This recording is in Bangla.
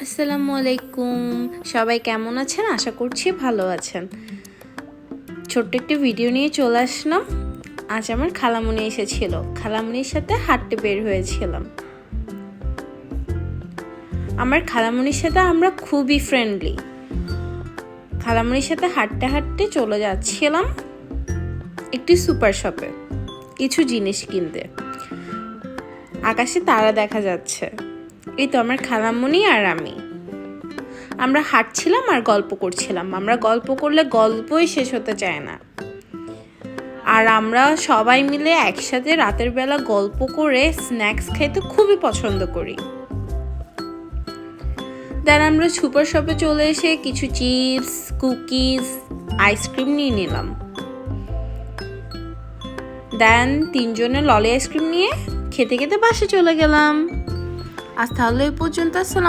আসসালামু আলাইকুম, সবাই কেমন আছেন? আশা করছি ভালো আছেন। ছোট্ট একটি ভিডিও নিয়ে চলে আসলাম। আজ আমার খালামণি এসেছিল, খালামণির সাথে হাঁটতে বের হয়েছিলাম। আমার খালামণির সাথে আমরা খুবই ফ্রেন্ডলি। খালামণির সাথে হাঁটতে হাঁটতে চলে যাচ্ছিলাম একটি সুপার শপে কিছু জিনিস কিনতে। আকাশে তারা দেখা যাচ্ছে। এই তো আমার খালামণি আর আমরা হাঁটছিলাম আর গল্প করছিলাম। আমরা গল্প করলে গল্পই শেষ হতে চায় না। আর আমরা সবাই মিলে একসাথে রাতের বেলা গল্প করে স্ন্যাক্স খাইতে খুবই পছন্দ করি। দেন আমরা সুপার শপে চলে এসে কিছু চিপস, কুকিজ, আইসক্রিম নিয়ে নিলাম। দেন তিনজনে ললি আইসক্রিম নিয়ে খেতে খেতে বাসে চলে গেলাম। আজ তাহলে এই পর্যন্ত।